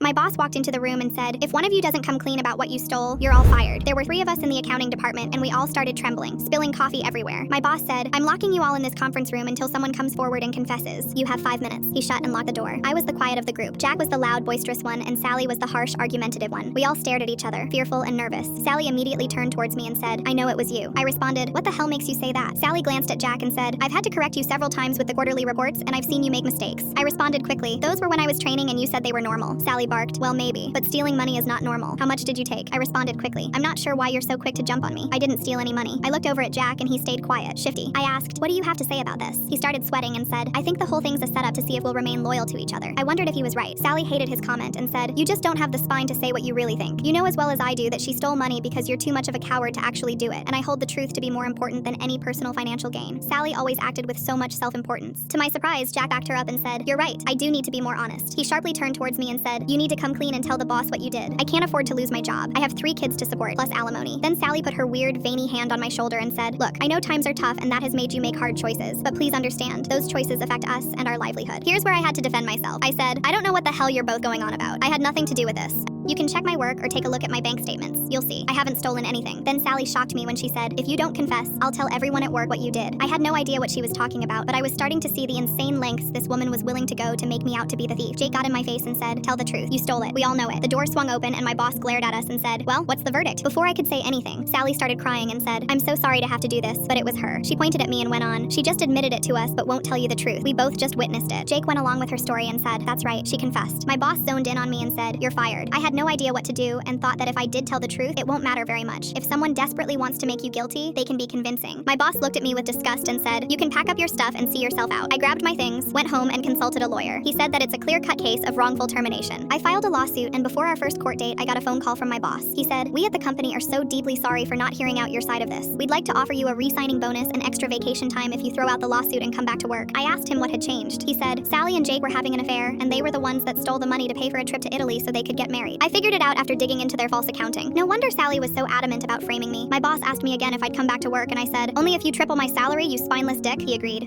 My boss walked into the room and said, "If one of you doesn't come clean about what you stole, you're all fired." There were 3 of us in the accounting department and we all started trembling, spilling coffee everywhere. My boss said, "I'm locking you all in this conference room until someone comes forward and confesses. You have 5 minutes." He shut and locked the door. I was the quiet of the group. Jack was the loud, boisterous one, and Sally was the harsh, argumentative one. We all stared at each other, fearful and nervous. Sally immediately turned towards me and said, "I know it was you." I responded, "What the hell makes you say that?" Sally glanced at Jack and said, "I've had to correct you several times with the quarterly reports, and I've seen you make mistakes." I responded quickly, "Those were when I was training and you said they were normal." Sally barked, "Well, maybe, but stealing money is not normal. How much did you take?" I responded quickly, "I'm not sure why you're so quick to jump on me. I didn't steal any money." I looked over at Jack and he stayed quiet, shifty. I asked, "What do you have to say about this?" He started sweating and said, "I think the whole thing's a setup to see if we'll remain loyal to each other." I wondered if he was right. Sally hated his comment and said, "You just don't have the spine to say what you really think. You know as well as I do that she stole money because you're too much of a coward to actually do it, and I hold the truth to be more important than any personal financial gain." Sally always acted with so much self-importance. To my surprise, Jack backed her up and said, "You're right, I do need to be more honest." He sharply turned towards me and said, "You need to come clean and tell the boss what you did. I can't afford to lose my job. I have 3 kids to support, plus alimony." Then Sally put her weird, veiny hand on my shoulder and said, "Look, I know times are tough and that has made you make hard choices, but please understand, those choices affect us and our livelihood." Here's where I had to defend myself. I said, "I don't know what the hell you're both going on about. I had nothing to do with this. You can check my work or take a look at my bank statements. You'll see. I haven't stolen anything." Then Sally shocked me when she said, "If you don't confess, I'll tell everyone at work what you did." I had no idea what she was talking about, but I was starting to see the insane lengths this woman was willing to go to make me out to be the thief. Jake got in my face and said, "Tell the truth. You stole it. We all know it." The door swung open and my boss glared at us and said, "Well, what's the verdict?" Before I could say anything, Sally started crying and said, "I'm so sorry to have to do this, but it was her." She pointed at me and went on, "She just admitted it to us but won't tell you the truth. We both just witnessed it." Jake went along with her story and said, "That's right, she confessed." My boss zoned in on me and said, "You're fired." I had no idea what to do and thought that if I did tell the truth, it won't matter very much. If someone desperately wants to make you guilty, they can be convincing. My boss looked at me with disgust and said, "You can pack up your stuff and see yourself out." I grabbed my things, went home, and consulted a lawyer. He said that it's a clear-cut case of wrongful termination. I filed a lawsuit, and before our first court date, I got a phone call from my boss. He said, "We at the company are so deeply sorry for not hearing out your side of this. We'd like to offer you a re-signing bonus and extra vacation time if you throw out the lawsuit and come back to work." I asked him what had changed. He said, "Sally and Jake were having an affair, and they were the ones that stole the money to pay for a trip to Italy so they could get married." I figured it out after digging into their false accounting. No wonder Sally was so adamant about framing me. My boss asked me again if I'd come back to work, and I said, "Only if you triple my salary, you spineless dick." He agreed.